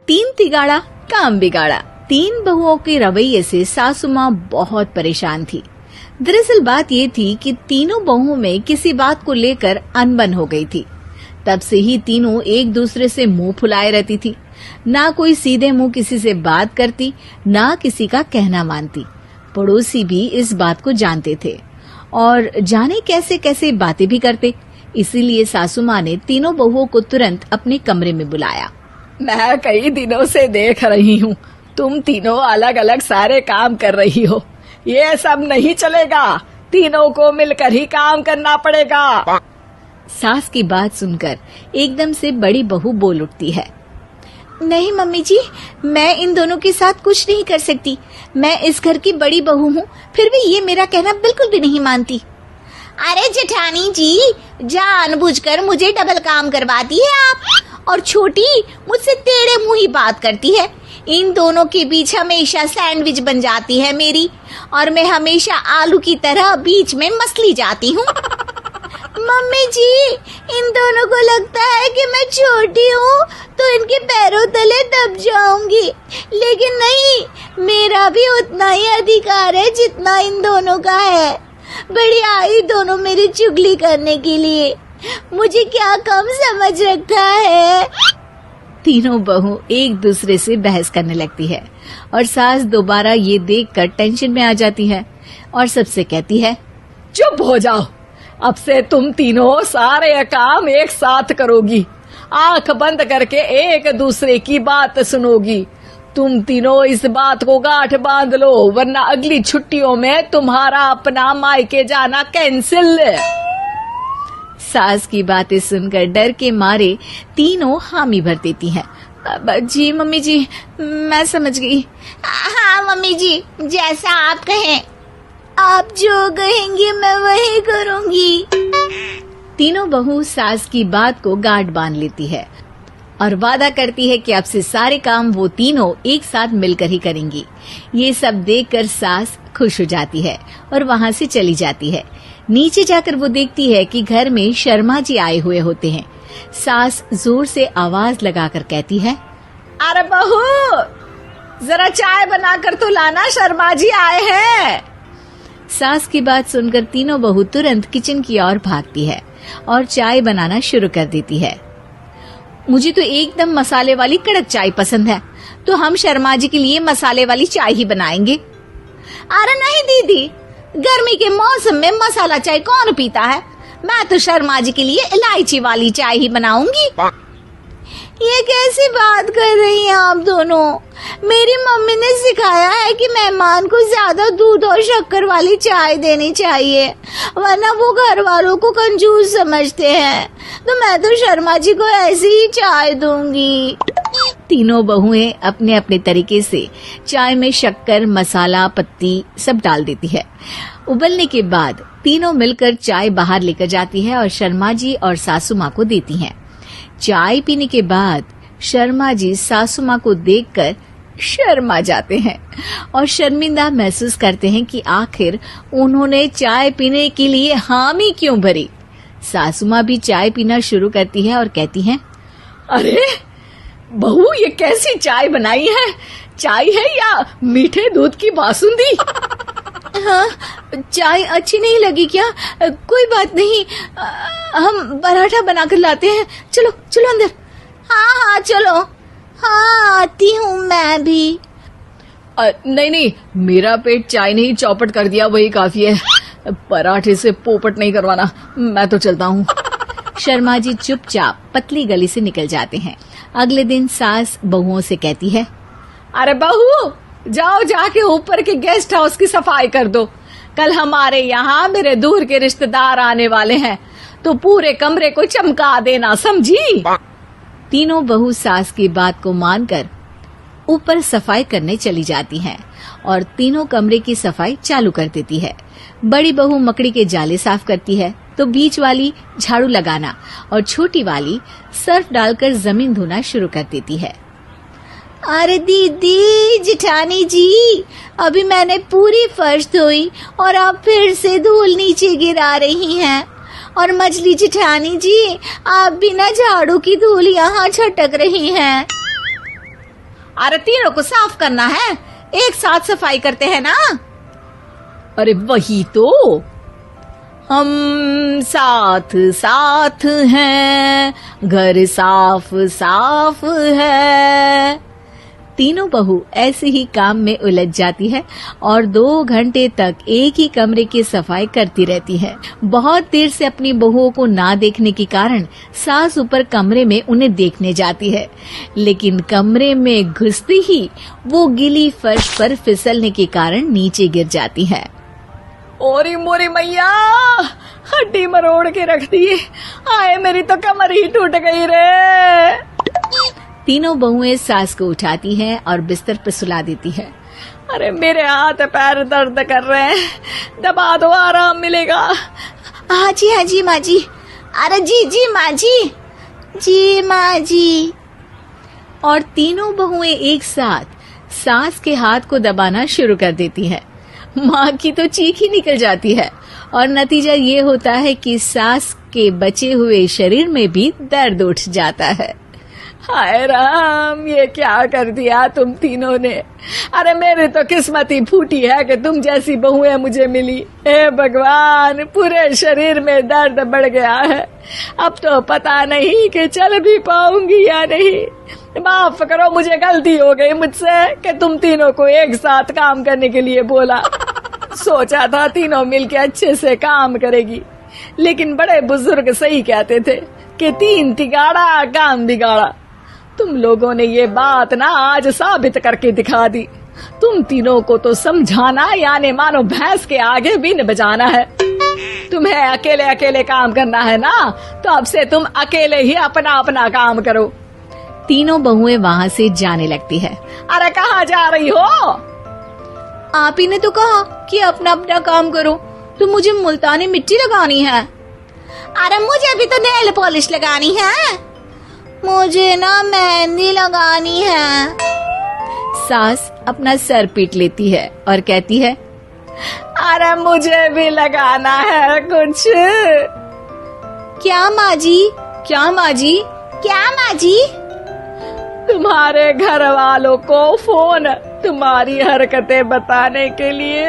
तीन तिगाड़ा काम बिगाड़ा। तीन बहुओं के रवैये से सासू माँ बहुत परेशान थी। दरअसल बात ये थी कि तीनों बहुओं में किसी बात को लेकर अनबन हो गई थी। तब से ही तीनों एक दूसरे से मुंह फुलाए रहती थी। ना कोई सीधे मुंह किसी से बात करती, ना किसी का कहना मानती। पड़ोसी भी इस बात को जानते थे और जाने कैसे कैसे बातें भी करते। इसीलिए सासू माँ ने तीनों बहुओं को तुरंत अपने कमरे में बुलाया। मैं कई दिनों से देख रही हूँ, तुम तीनों अलग अलग सारे काम कर रही हो। ये सब नहीं चलेगा, तीनों को मिलकर ही काम करना पड़ेगा। सास की बात सुनकर एकदम से बड़ी बहू बोल उठती है। नहीं मम्मी जी, मैं इन दोनों के साथ कुछ नहीं कर सकती। मैं इस घर की बड़ी बहू हूँ, फिर भी ये मेरा कहना बिल्कुल भी नहीं मानती। अरे जेठानी जी, जानबूझकर मुझे डबल काम करवाती है आप। और छोटी मुझसे टेढ़े मुंह ही बात करती है। इन दोनों के बीच हमेशा सैंडविच बन जाती है मेरी, और मैं हमेशा आलू की तरह बीच में मसली जाती हूँ। मम्मी जी, इन दोनों को लगता है कि मैं छोटी हूँ तो इनके पैरों तले दब जाऊंगी, लेकिन नहीं, मेरा भी उतना ही अधिकार है जितना इन दोनों का है। बड़ी आई दोनों मेरी चुगली करने के लिए, मुझे क्या कम समझ रखा है। तीनों बहू एक दूसरे से बहस करने लगती है और सास दोबारा ये देखकर टेंशन में आ जाती है और सबसे कहती है, चुप हो जाओ, अब से तुम तीनों सारे काम एक साथ करोगी, आंख बंद करके एक दूसरे की बात सुनोगी। तुम तीनों इस बात को गांठ बांध लो, वरना अगली छुट्टियों में तुम्हारा अपना मायके जाना कैंसिल। सास की बातें सुनकर डर के मारे तीनों हामी भर देती हैं। जी मम्मी जी, मैं समझ गई। हाँ मम्मी जी, जैसा आप कहें। आप जो कहेंगी मैं वही करूंगी। तीनों बहू सास की बात को गांठ बांध लेती है और वादा करती है कि अब से सारे काम वो तीनों एक साथ मिलकर ही करेंगी। ये सब देखकर सास खुश हो जाती है और वहाँ से चली जाती है। नीचे जाकर वो देखती है कि घर में शर्मा जी आए हुए होते हैं। सास जोर से आवाज लगाकर कहती है, अरे बहू, जरा चाय बनाकर तो लाना, शर्मा जी आए हैं। सास की बात सुनकर तीनों बहू तुरंत किचन की ओर भागती है और चाय बनाना शुरू कर देती है। मुझे तो एकदम मसाले वाली कड़क चाय पसंद है, तो हम शर्मा जी के लिए मसाले वाली चाय ही बनाएंगे। अरे नहीं दीदी, गर्मी के मौसम में मसाला चाय कौन पीता है? मैं तो शर्मा जी के लिए इलायची वाली चाय ही बनाऊंगी। ये कैसी बात कर रही हैं आप दोनों? मेरी मम्मी ने सिखाया है कि मेहमान को ज्यादा दूध और शक्कर वाली चाय देनी चाहिए, वरना वो घर वालों को कंजूस समझते हैं। तो मैं तो शर्मा जी को ऐसी ही चाय दूंगी। तीनों बहुएं अपने अपने तरीके से चाय में शक्कर, मसाला, पत्ती सब डाल देती है। उबलने के बाद तीनों मिलकर चाय बाहर लेकर जाती है और शर्मा जी और सासू माँ को देती हैं। चाय पीने के बाद शर्मा जी सासू माँ को देखकर शर्मा जाते हैं और शर्मिंदा महसूस करते हैं कि आखिर उन्होंने चाय पीने के लिए हामी क्यों भरी। सासू माँ भी चाय पीना शुरू करती है और कहती हैं, अरे बहू, ये कैसी चाय बनाई है? चाय है या मीठे दूध की बासुंदी? हाँ, चाय अच्छी नहीं लगी क्या? कोई बात नहीं, हम पराठा बनाकर लाते हैं। चलो चलो अंदर। हाँ चलो। हाँ, आती हूँ मैं भी। नहीं नहीं, मेरा पेट चाय ने ही चौपट कर दिया, वही काफी है। पराठे से पोपट नहीं करवाना, मैं तो चलता हूँ। शर्मा जी चुपचाप पतली गली से निकल जाते हैं। अगले दिन सास बहुओं से कहती है, अरे बहू, जाओ जाके ऊपर के गेस्ट हाउस की सफाई कर दो। कल हमारे यहाँ मेरे दूर के रिश्तेदार आने वाले हैं, तो पूरे कमरे को चमका देना, समझी? तीनों बहू सास की बात को मानकर ऊपर सफाई करने चली जाती हैं और तीनों कमरे की सफाई चालू कर देती है। बड़ी बहू मकड़ी के जाले साफ करती है, तो बीच वाली झाड़ू लगाना और छोटी वाली सर्फ डालकर जमीन धोना शुरू कर देती है। अरे दीदी, जेठानी जी, अभी मैंने पूरी फर्श धोई और आप फिर से धूल नीचे गिरा रही हैं। और मछली जेठानी जी, आप बिना झाड़ू की धूल यहाँ छटक रही हैं। अरे तीनों को साफ करना है, एक साथ सफाई करते हैं ना। अरे वही तो, हम साथ साथ हैं, घर साफ साफ है। तीनों बहू ऐसे ही काम में उलझ जाती है और 2 घंटे तक एक ही कमरे की सफाई करती रहती है। बहुत देर से अपनी बहुओं को ना देखने के कारण सास ऊपर कमरे में उन्हें देखने जाती है, लेकिन कमरे में घुसते ही वो गीली फर्श पर फिसलने के कारण नीचे गिर जाती है। ओरी मोरी मैया, हड्डी मरोड़ के रख दी। आए मेरी तो कमर ही टूट गई रे। तीनों बहुएं सास को उठाती हैं और बिस्तर पर सुला देती है। अरे मेरे हाथ पैर दर्द कर रहे हैं, दबा दो, आराम मिलेगा। हाँ जी माँ जी। अरे जी माँ जी माँ जी। और तीनों बहुएं एक साथ सास के हाथ को दबाना शुरू कर देती है। माँ की तो चीख ही निकल जाती है और नतीजा ये होता है कि सास के बचे हुए शरीर में भी दर्द उठ जाता है। हाय राम, ये क्या कर दिया तुम तीनों ने। अरे मेरी तो किस्मत ही फूटी है कि तुम जैसी बहुएं मुझे मिली। हे भगवान, पूरे शरीर में दर्द बढ़ गया है। अब तो पता नहीं कि चल भी पाऊंगी या नहीं। माफ करो, मुझे गलती हो गई मुझसे कि तुम तीनों को एक साथ काम करने के लिए बोला। सोचा था तीनों मिलके अच्छे से काम करेगी, लेकिन बड़े बुजुर्ग सही कहते थे कि 3 तिगाड़ा काम बिगाड़ा। तुम लोगों ने ये बात ना आज साबित करके दिखा दी। तुम तीनों को तो समझाना यानी मानो भैंस के आगे बीन बजाना है। तुम्हें अकेले अकेले काम करना है ना, तो अब से तुम अकेले ही अपना अपना काम करो। तीनों बहुएं वहाँ से जाने लगती है। अरे कहाँ जा रही हो? आप ही ने तो कहा कि अपना अपना काम करो, तो मुझे मुल्तानी मिट्टी लगानी है। अरे मुझे भी तो नेल पॉलिश लगानी है, मुझे ना मेहंदी लगानी है। सास अपना सर पीट लेती है और कहती है, अरे मुझे भी लगाना है कुछ। क्या माँ जी? क्या माँ जी? क्या माँ जी? तुम्हारे घर वालों को फोन तुम्हारी हरकतें बताने के लिए।